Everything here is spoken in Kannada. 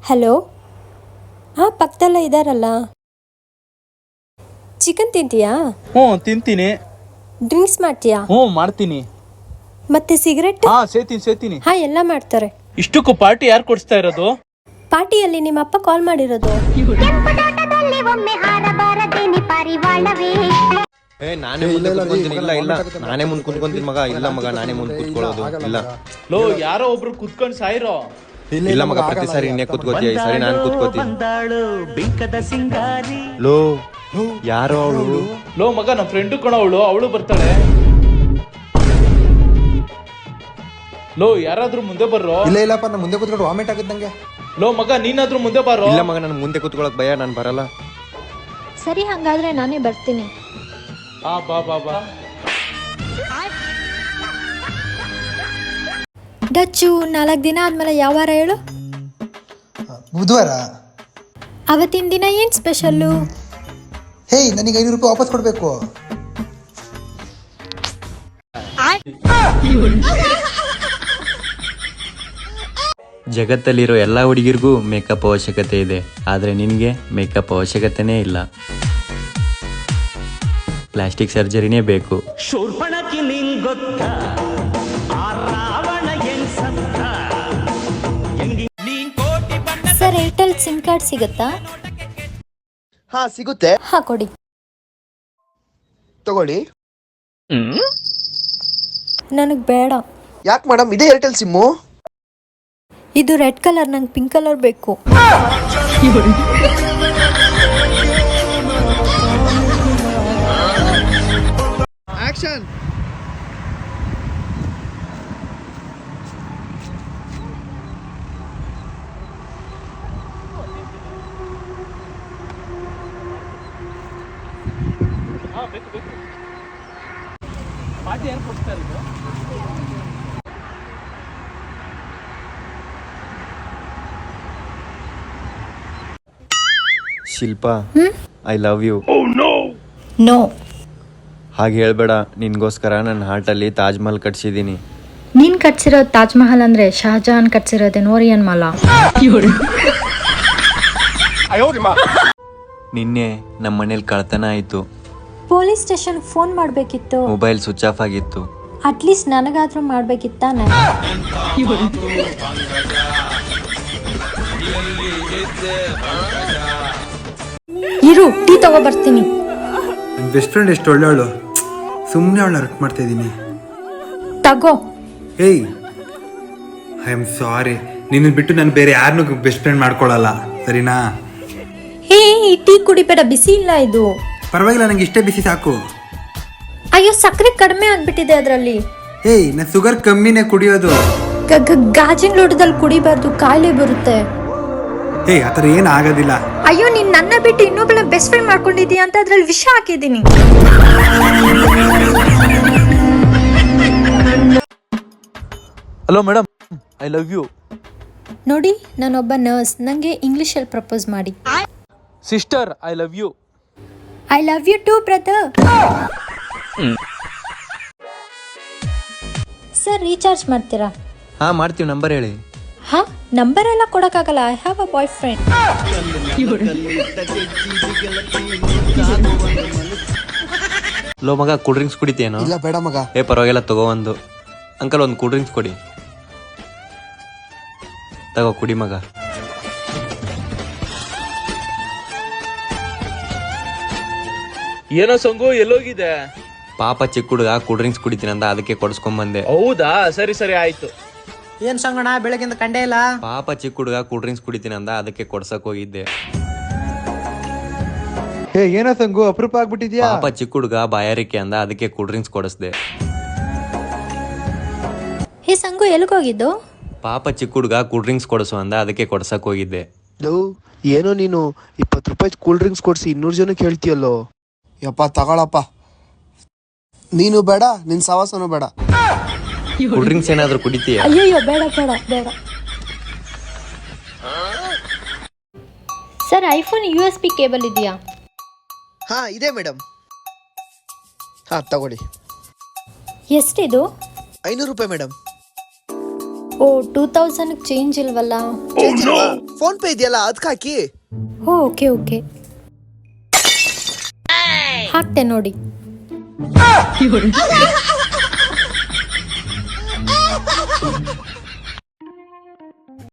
ಹಲೋ, ಹಾಂ ಪಕ್ಕದಲ್ಲ ಇದ್ದಾರಲ್ಲ. ಚಿಕನ್ ತಿಂತೀಯಾ? ಹ್ಞೂ ತಿಂತೀನಿ. ಡ್ರಿಂಕ್ಸ್ ಮಾಡ್ತೀಯಾ? ಹ್ಞೂ ಮಾಡ್ತೀನಿ. ಮತ್ತೆ ಸಿಗರೆಟ್? ಹಾ ಸೇತೀನಿ. ಹಾಂ ಎಲ್ಲ ಮಾಡ್ತಾರೆ. ಇಷ್ಟಕ್ಕೂ ಪಾರ್ಟಿ ಯಾರು ಕೊಡಿಸ್ತಾ ಇರೋದು? ಪಾರ್ಟಿಯಲ್ಲಿ ನಿಮ್ಮ ಅಪ್ಪ ಕಾಲ್ ಮಾಡಿರೋದು. ನಾನೇ ಮುಂದೆ ಕುತ್ಕೊಂತೀನಿ. ಇಲ್ಲ ನಾನೇ ಮುಂದೆ ಕುತ್ಕೊಂತೀನಿ ಮಗ. ಇಲ್ಲ ಮಗ ನಾನೇ ಮುಂದೆ ಕುತ್ಕೊಳ್ಳೋದು. ಇಲ್ಲ ಲೋ ಯಾರೋ ಒಬ್ರು ಕುತ್ಕೊಂಡು ಸಾಯಿರೋ. ಇಲ್ಲ ಮಗ, ಪ್ರತಿ ಸಾರಿ ಇನ್ನೇ ಕುತ್ಕೋತೀಯ, ಈ ಸಾರಿ ನಾನು ಕುತ್ಕೋತೀನಿ. ಲೋ ಯಾರೋ ಅವಳು. ಲೋ ಮಗ ನಮ್ಮ ಫ್ರೆಂಡು ಕಣ ಅವಳು ಬರ್ತಾಳೆ. ಲೋ ಯಾರಾದ್ರೂ ಮುಂದೆ ಬರ್ರೋ. ಇಲ್ಲಪ್ಪ, ನಾನು ಮುಂದೆ ಕೂತ್ಕೊಂಡು ವಾಮಿಟ್ ಆಗುತ್ತೆ ನಂಗೆ. ಲೋ ಮಗ ನೀನಾದ್ರೂ ಮುಂದೆ ಬಾರೋ. ಇಲ್ಲ ಮಗ, ನಾನು ಮುಂದೆ ಕುತ್ಕೊಳ್ಳೋಕೆ ಭಯ, ನಾನು ಬರಲ್ಲ. ಸರಿ, ಹಂಗಾದ್ರೆ ನಾನೇ ಬರ್ತೀನಿ. ಹಾ ಬಾ. ಡಚ್ಚು 4 ದಿನ ಆದ್ಮೇಲೆ ಯಾವ ವಾರ ಹೇಳು? ಬುಧವಾರ. ಅವತ್ತಿನ ದಿನ ಏನು ಸ್ಪೆಷಲ್ಲು? ಹೇಯ್, ನನಗೆ 500 ರೂಪಾಯಿ ವಾಪಸ್ ಕೊಡಬೇಕು. ಜಗತ್ತಲ್ಲಿರೋ ಎಲ್ಲ ಹುಡುಗಿರಿಗೂ ಮೇಕಪ್ ಅವಶ್ಯಕತೆ ಇದೆ, ಆದರೆ ನಿನಗೆ ಮೇಕಪ್ ಅವಶ್ಯಕತೆನೇ ಇಲ್ಲ. ಪ್ಲಾಸ್ಟಿಕ್ ಸರ್ಜರಿನೇ ಬೇಕು. ಸರ್, ಏರ್ಟೆಲ್ ಸಿಮ್ ಕಾರ್ಡ್ ಸಿಗುತ್ತಾ? ಹಾ ಸಿಗುತ್ತೆ, ಹಾ ಕೊಡಿ. ತಗೊಳ್ಳಿ. ನನಗೆ ಬೇಡ. ಯಾಕೆ ಮೇಡಮ್, ಇದೇ ಏರ್ಟೆಲ್ ಸಿಮ್ಮು. ಇದು ರೆಡ್ ಕಲರ್, ನಂಗೆ ಪಿಂಕ್ ಕಲರ್ ಬೇಕು. ಆಕ್ಷನ್. ಪಾರ್ಟಿ ಯಾರು ಕೊಡಿಸ್ತಾ ಇರೋದು? Shilpa, I love you. No. ಹಾಗೆ ಹೇಳ್ಬೇಡ, ನಿನ್ಗೋಸ್ಕರ ನನ್ನ ಹಾರ್ಟಲ್ಲಿ ತಾಜ್ ಮಹಲ್ ಕಟ್ಸಿದ್ದೀನಿ. ನೀನ್ ಕಟ್ಸಿರೋದು ತಾಜ್ ಮಹಲ್ ಅಂದ್ರೆ ಶಹಜಹಾನ್ ಕಟ್ಸಿರೋದೆ ನೋರಿಯನ್ ಮಾಲಾ. ನಿನ್ನೆ ನಮ್ಮ ಮನೇಲಿ ಕಳ್ತನ ಆಯಿತು. ಪೊಲೀಸ್ ಸ್ಟೇಷನ್ ಫೋನ್ ಮಾಡಬೇಕಿತ್ತು. ಮೊಬೈಲ್ ಸ್ವಿಚ್ ಆಫ್ ಆಗಿತ್ತು. ಅಟ್ಲೀಸ್ಟ್ ನನಗಾದ್ರೂ ಮಾಡ್ಬೇಕಿತ್ತಾನೆ. ಇರು, ಟೀ ತಗೋ ಬರ್ತೀನಿ. ನನ್ನ ಬೆಸ್ಟ್ ಫ್ರೆಂಡ್ ಎಷ್ಟು ಒಳ್ಳೆಯವಳು, ಸುಮ್ಮನೆ ಅವಳನ್ನ ರಟ್ ಮಾಡ್ತಾ ಇದ್ದೀನಿ. ತಗೋ. ಹೇಯ್, ಐ ಆಮ್ ಸಾರಿ. ನಿನ್ನ ಬಿಟ್ಟು ನಾನು ಬೇರೆ ಯಾರನ್ನೂ ಬೆಸ್ಟ್ ಫ್ರೆಂಡ್ ಮಾಡ್ಕೊಳ್ಳಲ್ಲ, ಸರಿನಾ? ಹೇ, ಈ ಟೀ ಕುಡಿಬೇಡ, ಬಿಸಿ ಇಲ್ಲ ಇದು. ಪರವಾಗಿಲ್ಲ, ನಂಗೆ ಇಷ್ಟೇ ಬಿಸಿ ಸಾಕು. ಅಯ್ಯೋ, ಸಕ್ಕರೆ ಕಡಿಮೆ ಆಗ್ಬಿಟ್ಟಿದೆ ಅದರಲ್ಲಿ. ಹೇಯ್, ನಾನು ಶುಗರ್ ಕಮ್ಮಿನೇ ಕುಡಿಯೋದು. ಗಾಜಿನ ಲೋಟದಲ್ಲಿ ಕುಡಿಬಾರ್ದು, ಕಾಯಿಲೆ ಬರುತ್ತೆ. ಹೇಯ್, ಆ ಥರ ಏನು ಆಗೋದಿಲ್ಲ. ಅಯ್ಯೋ, ನೀನ್ ನನ್ನ ಬಿಟ್ಟು ಇನ್ನೊಬ್ಬಳ ಬೆಸ್ಟ್ ಫ್ರೆಂಡ್ ಮಾಡ್ಕೊಂಡಿದೀಯ ಅಂತ ಅದ್ರಲ್ಲಿ ವಿಷ ಹಾಕಿದ್ದೀನಿ. Hello madam, I love you. ನೋಡಿ, ನಾನೊಬ್ಬ ನರ್ಸ್, ನಂಗೆ ಇಂಗ್ಲಿಷಲ್ಲಿ ಪ್ರಪೋಸ್ ಮಾಡಿ. Sister, I love you. I love you too brother. Sir, recharge ಮಾಡ್ತೀರಾ? ಹಾ ಮಾಡ್ತೀವಿ, ನಂಬರ್ ಹೇಳಿ. ಹಾ, ನಂಬರ್ ಎಲ್ಲ ಕೊಡಕ್ಕಾಗಲ್ಲ. I have a boy friend. ಲೋ ಮಗ, ಕೂಲ್ ಡ್ರಿಂಕ್ಸ್ ಕುಡಿತೇನೋ? ಇಲ್ಲ ಬೇಡ ಮಗ. ಪರವಾಗಿಲ್ಲ, ತಗೋ ಒಂದು. ಅಂಕಲ್, ಒಂದು ಕೂಲ್ ಡ್ರಿಂಕ್ಸ್ ಕೊಡಿ. ತಗೋ ಕುಡಿ ಮಗ. ಏನೋ ಸಂಗು, ಎಲ್ಲೋಗಿದೆ? ಪಾಪ ಚಿಕ್ಕ ಹುಡುಗ ಕೂಲ್ ಡ್ರಿಂಕ್ಸ್ ಕುಡಿತೀನಂದ, ಅದಕ್ಕೆ ಕೊಡ್ಸ್ಕೊಂಬಂದೆ. ಹೌದಾ, ಸರಿ ಆಯ್ತು. ಏನ್ ಸಂಗಣ, ಬೆಳಗಿಂದ ಕಂಡೇ ಇಲ್ಲ. ಪಾಪ ಚಿಕ್ಕ ಹುಡುಗ ಕೂಲ್ ಡ್ರಿಂಕ್ಸ್ ಕುಡಿತೀನಂದ, ಅದಕ್ಕೆ ಕೊಡ್ಸಕ್ ಹೋಗಿದ್ದೆ. ಹೇ, ಏನೋ ಸಂಗು, ಅಪರೂಪ ಆಗ್ಬಿಟ್ಟಿದ್ಯಾ? ಪಾಪ ಚಿಕ್ಕ ಹುಡುಗ ಬಾಯಾರಿಕೆ ಅಂದ, ಅದಕ್ಕೆ ಕೂಲ್ ಡ್ರಿಂಕ್ಸ್ ಕೊಡಿಸ್ದೆ. ಹೇ ಸಂಗು, ಎಲ್ಗೋಗಿದ್ದು? ಪಾಪ ಚಿಕ್ಕ ಹುಡುಗ ಕೂಲ್ ಡ್ರಿಂಕ್ಸ್ ಕೊಡಿಸು ಅಂದ, ಅದಕ್ಕೆ ಕೊಡ್ಸಕ್ ಹೋಗಿದ್ದೆ. ಏನೋ ನೀನು 20 ರೂಪಾಯಿ ಕೂಲ್ ಡ್ರಿಂಕ್ಸ್ ಕೊಡ್ಸಿ 200 ಜನಕ್ಕೆ ಹೇಳ್ತೀಯಲ್ಲೋ. ಯಪ್ಪ ತಗೊಳಪ್ಪ, ನೀನು ಬೇಡ, ನಿನ್ ಸವಾಸನೂ ಬೇಡ. ಕೂಲ್ ಡ್ರಿಂಕ್ಸ್ ಏನಾದ್ರು ಕುಡಿತೀಯ? ಅಯ್ಯಯ್ಯೋ, ಬೇಡ. ಸರ್, ಐಫೋನ್ USB ಕೇಬಲ್ ಇದೆಯಾ? ಹಾ ಇದೆ ಮೇಡಮ್. ಹಾ ತಗೊಳ್ಳಿ. ಎಷ್ಟಿದು? 500 ರೂಪಾಯಿ ಮೇಡಮ್. ಓ 2000 ಚೇಂಜ್ ಇಲ್ವಲ್ಲ. ಫೋನ್ ಪೇ ಇದೆಯಲ್ಲ ಅದಕ್ಕೆ ಹಾಕಿ. ಓ ಓಕೆ ಓಕೆ, ಹಾಕ್ತೆ ನೋಡಿ.